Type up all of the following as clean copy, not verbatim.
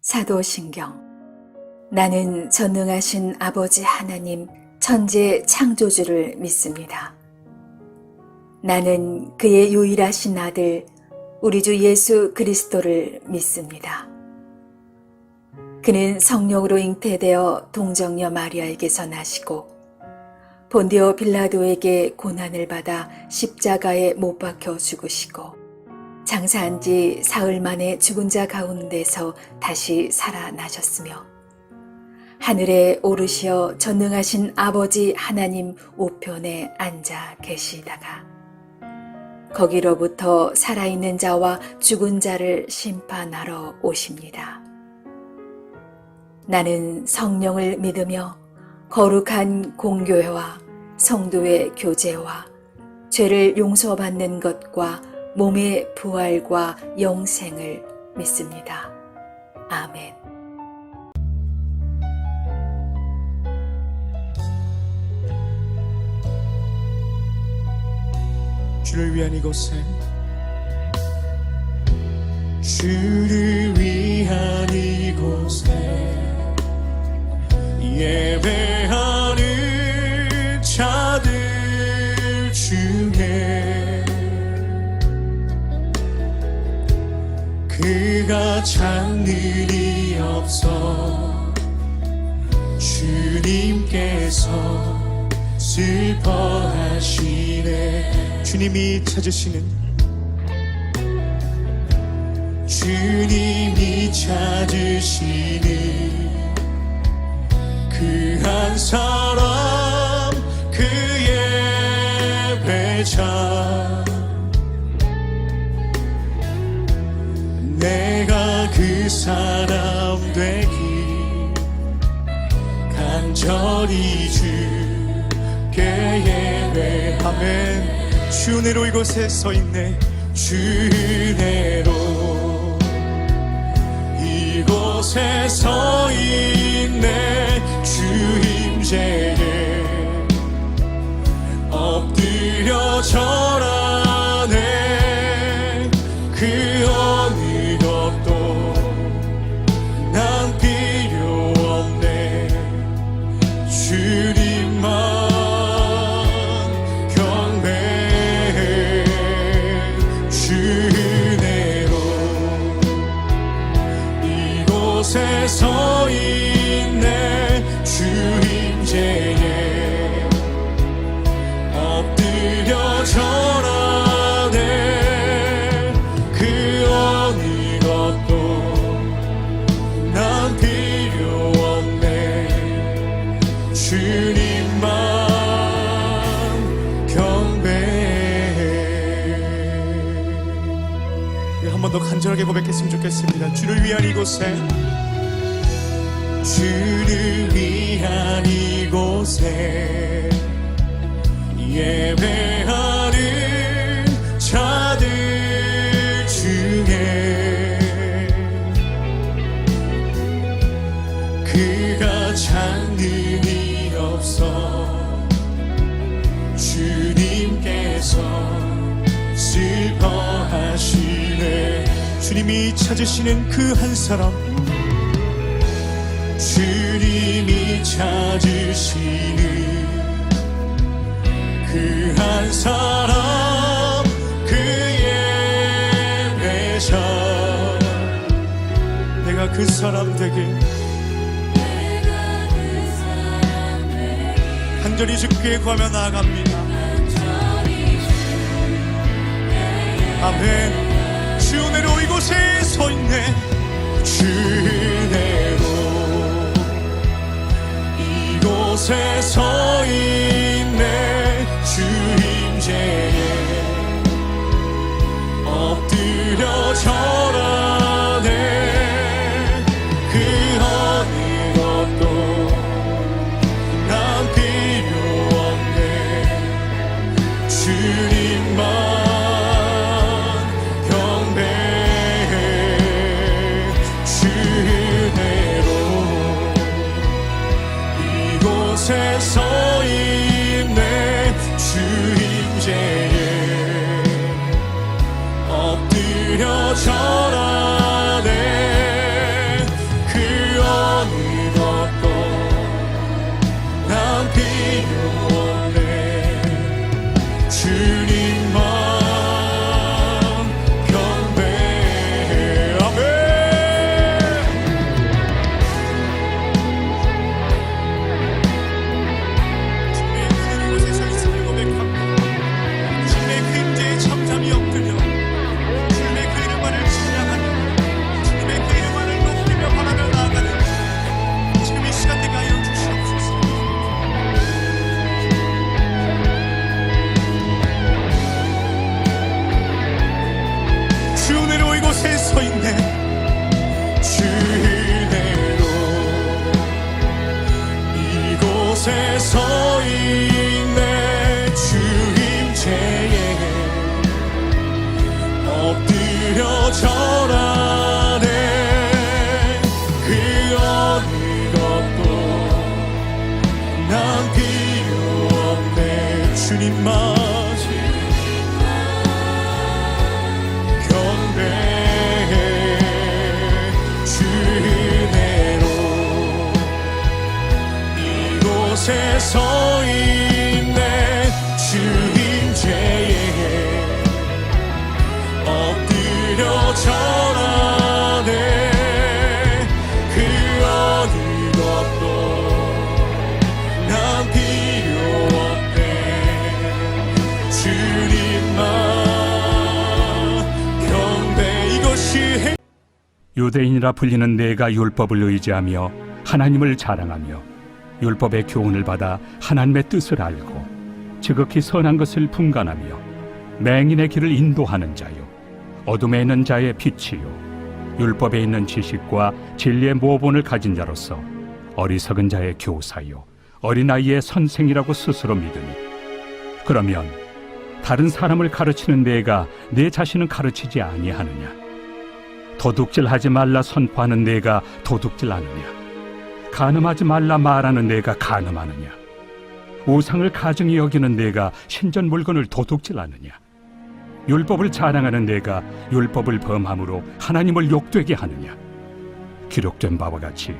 사도신경. 나는 전능하신 아버지 하나님 천지 창조주를 믿습니다. 나는 그의 유일하신 아들 우리 주 예수 그리스도를 믿습니다. 그는 성령으로 잉태되어 동정녀 마리아에게서 나시고 본디오 빌라도에게 고난을 받아 십자가에 못 박혀 죽으시고 장사한 지 사흘 만에 죽은 자 가운데서 다시 살아나셨으며 하늘에 오르시어 전능하신 아버지 하나님 우편에 앉아 계시다가 거기로부터 살아있는 자와 죽은 자를 심판하러 오십니다. 나는 성령을 믿으며 거룩한 공교회와 성도의 교제와 죄를 용서받는 것과 몸의 부활과 영생을 믿습니다. 아멘. 주를 위한 이곳에 주를 위한 이곳에 예배하는 자들 중에 그가 찾는 일이 없어 주님께서 슬퍼하시네. 주님이 찾으시는 그 한 사람 그의 배자 내가 그 사람 되기 간절히 주께 예배하면 주 은혜로 이곳에 서있네. 주 은혜로 이곳에 서있네. 주 임재에 엎드려 절하네. 그 어느 것도 난 필요 없네. 주님만 서 있네. 주 임재에 엎드려 절하네. 그 어느 것도 난 필요 없네. 주님만 경배해. 한 번 더 간절하게 고백했으면 좋겠습니다. 주를 위한 이곳에 주를 위한 이곳에 예배하는 자들 중에 그가 찾는 일 없어 주님께서 슬퍼하시네. 주님이 찾으시는 그 한 사람 주님이 찾으시는 그 한 사람 그의 배자 내가 그 사람 되길 간절히 주께 구하며 나아갑니다. 아멘. 주 은혜로 이곳에 서있네. 주 은혜로 이곳에 서있네. 주 임재에 엎드려 절하네. 그 어느 것도 난 필요 없네. 주님만 경배해. 주 은혜로 이곳에 서 유대인이라 불리는 내가 율법을 의지하며 하나님을 자랑하며 율법의 교훈을 받아 하나님의 뜻을 알고 지극히 선한 것을 분간하며 맹인의 길을 인도하는 자요 어둠에 있는 자의 빛이요 율법에 있는 지식과 진리의 모본을 가진 자로서 어리석은 자의 교사요 어린아이의 선생이라고 스스로 믿으니 그러면 다른 사람을 가르치는 내가 내 자신은 가르치지 아니하느냐? 도둑질하지 말라 선포하는 내가 도둑질하느냐? 간음하지 말라 말하는 내가 간음하느냐? 우상을 가증히 여기는 내가 신전 물건을 도둑질하느냐? 율법을 자랑하는 내가 율법을 범함으로 하나님을 욕되게 하느냐? 기록된 바와 같이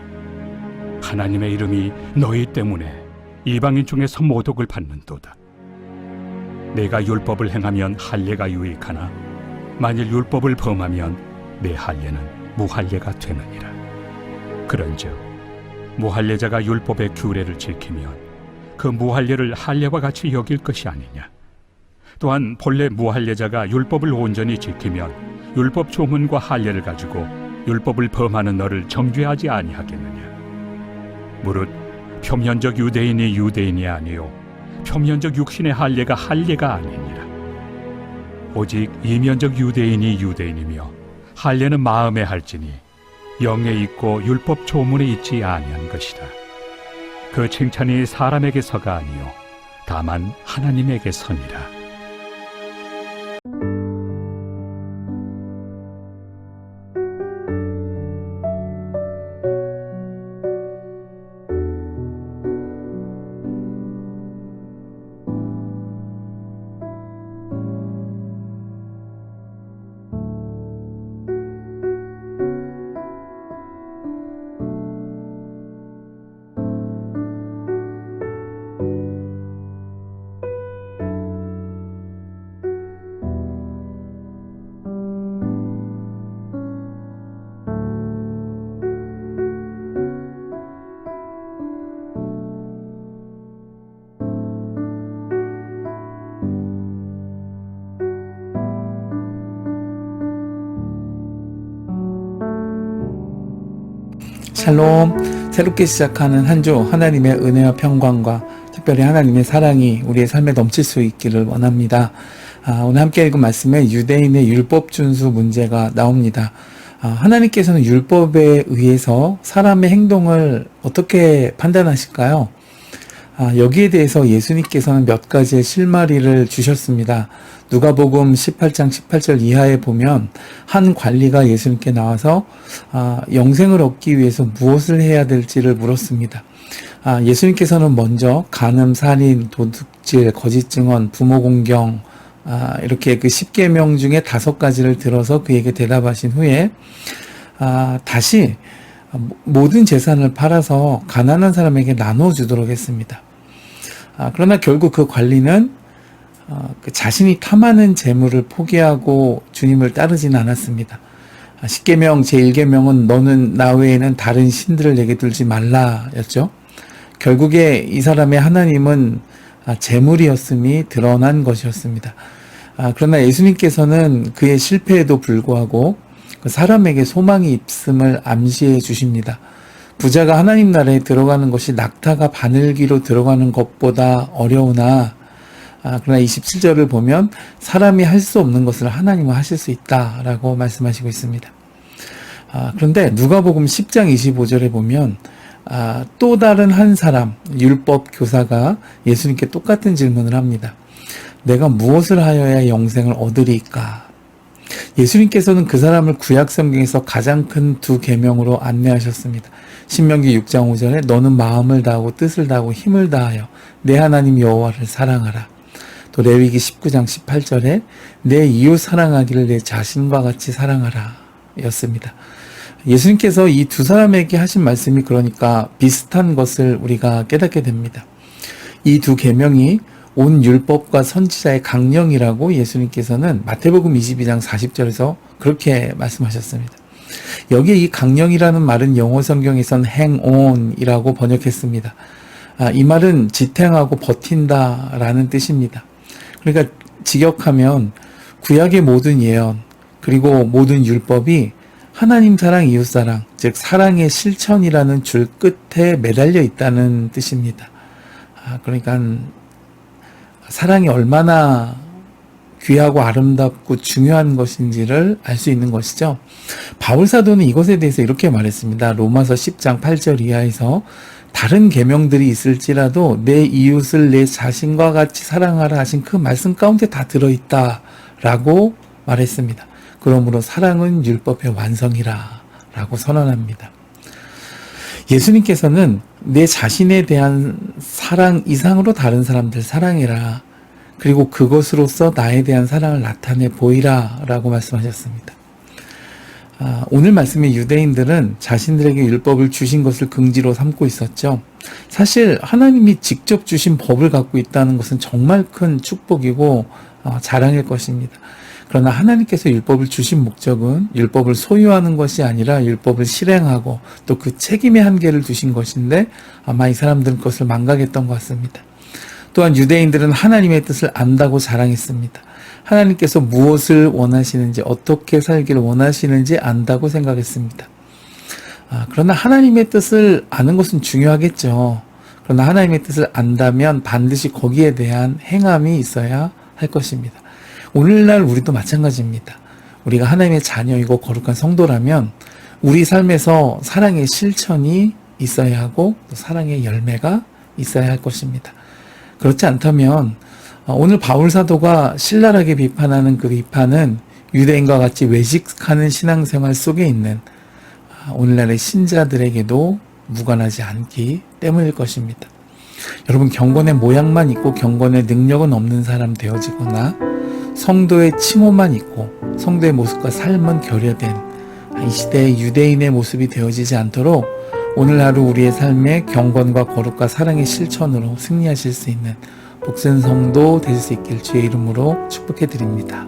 하나님의 이름이 너희 때문에 이방인 중에서 모독을 받는도다. 내가 율법을 행하면 할례가 유익하나 만일 율법을 범하면 내 할례는 무할례가 되느니라. 그런즉 무할례자가 율법의 규례를 지키면 그 무할례를 할례와 같이 여길 것이 아니냐. 또한 본래 무할례자가 율법을 온전히 지키면 율법 조문과 할례를 가지고 율법을 범하는 너를 정죄하지 아니하겠느냐. 무릇 표면적 유대인이 유대인이 아니요 표면적 육신의 할례가 할례가 아니니라. 오직 이면적 유대인이 유대인이며 할례는 마음에 할지니 영에 있고 율법 조문에 있지 아니한 것이라. 그 칭찬이 사람에게서가 아니요 다만 하나님에게서니라. 샬롬. 새롭게 시작하는 한 주 하나님의 은혜와 평강과 특별히 하나님의 사랑이 우리의 삶에 넘칠 수 있기를 원합니다. 오늘 함께 읽은 말씀에 유대인의 율법 준수 문제가 나옵니다. 하나님께서는 율법에 의해서 사람의 행동을 어떻게 판단하실까요? 여기에 대해서 예수님께서는 몇 가지의 실마리를 주셨습니다. 누가복음 18장 18절 이하에 보면 한 관리가 예수님께 나와서 영생을 얻기 위해서 무엇을 해야 될지를 물었습니다. 예수님께서는 먼저 간음, 살인, 도둑질, 거짓 증언, 부모 공경 이렇게 그 10계명 중에 5가지를 들어서 그에게 대답하신 후에 다시 모든 재산을 팔아서 가난한 사람에게 나눠주도록 했습니다. 그러나 결국 그 관리는 그 자신이 탐하는 재물을 포기하고 주님을 따르지는 않았습니다. 10계명 제1계명은 너는 나 외에는 다른 신들을 내게 두지 말라 였죠. 결국에 이 사람의 하나님은 재물이었음이 드러난 것이었습니다. 그러나 예수님께서는 그의 실패에도 불구하고 그 사람에게 소망이 있음을 암시해 주십니다. 부자가 하나님 나라에 들어가는 것이 낙타가 바늘기로 들어가는 것보다 어려우나 그러나 27절을 보면 사람이 할 수 없는 것을 하나님은 하실 수 있다라고 말씀하시고 있습니다. 그런데 누가복음 10장 25절에 보면 또 다른 한 사람 율법 교사가 예수님께 똑같은 질문을 합니다. 내가 무엇을 하여야 영생을 얻으리까? 예수님께서는 그 사람을 구약 성경에서 가장 큰 2계명으로 안내하셨습니다. 신명기 6장 5절에 너는 마음을 다하고 뜻을 다하고 힘을 다하여 내 하나님 여호와를 사랑하라. 또 레위기 19장 18절에 내 이웃 사랑하기를 내 자신과 같이 사랑하라 였습니다. 예수님께서 이 두 사람에게 하신 말씀이 그러니까 비슷한 것을 우리가 깨닫게 됩니다. 이 2계명이 온 율법과 선지자의 강령이라고 예수님께서는 마태복음 22장 40절에서 그렇게 말씀하셨습니다. 여기에 이 강령이라는 말은 영어 성경에선 hang on이라고 번역했습니다. 이 말은 지탱하고 버틴다라는 뜻입니다. 그러니까 직역하면 구약의 모든 예언 그리고 모든 율법이 하나님 사랑, 이웃 사랑, 즉 사랑의 실천이라는 줄 끝에 매달려 있다는 뜻입니다. 그러니까 사랑이 얼마나 귀하고 아름답고 중요한 것인지를 알 수 있는 것이죠. 바울 사도는 이것에 대해서 이렇게 말했습니다. 로마서 10장 8절 이하에서 다른 계명들이 있을지라도 내 이웃을 내 자신과 같이 사랑하라 하신 그 말씀 가운데 다 들어있다 라고 말했습니다. 그러므로 사랑은 율법의 완성이라 라고 선언합니다. 예수님께서는 내 자신에 대한 사랑 이상으로 다른 사람들 사랑해라. 그리고 그것으로서 나에 대한 사랑을 나타내 보이라 라고 말씀하셨습니다. 오늘 말씀의 유대인들은 자신들에게 율법을 주신 것을 긍지로 삼고 있었죠. 사실 하나님이 직접 주신 법을 갖고 있다는 것은 정말 큰 축복이고 자랑일 것입니다. 그러나 하나님께서 율법을 주신 목적은 율법을 소유하는 것이 아니라 율법을 실행하고 또 그 책임의 한계를 두신 것인데 아마 이 사람들은 그것을 망각했던 것 같습니다. 또한 유대인들은 하나님의 뜻을 안다고 자랑했습니다. 하나님께서 무엇을 원하시는지 어떻게 살기를 원하시는지 안다고 생각했습니다. 그러나 하나님의 뜻을 아는 것은 중요하겠죠. 그러나 하나님의 뜻을 안다면 반드시 거기에 대한 행함이 있어야 할 것입니다. 오늘날 우리도 마찬가지입니다. 우리가 하나님의 자녀이고 거룩한 성도라면 우리 삶에서 사랑의 실천이 있어야 하고 또 사랑의 열매가 있어야 할 것입니다. 그렇지 않다면 오늘 바울 사도가 신랄하게 비판하는 그 비판은 유대인과 같이 외식하는 신앙생활 속에 있는 오늘날의 신자들에게도 무관하지 않기 때문일 것입니다. 여러분, 경건의 모양만 있고 경건의 능력은 없는 사람 되어지거나 성도의 칭호만 있고 성도의 모습과 삶은 결여된 이 시대의 유대인의 모습이 되어지지 않도록 오늘 하루 우리의 삶에 경건과 거룩과 사랑의 실천으로 승리하실 수 있는 복된 성도 되실 수 있길 주의 이름으로 축복해 드립니다.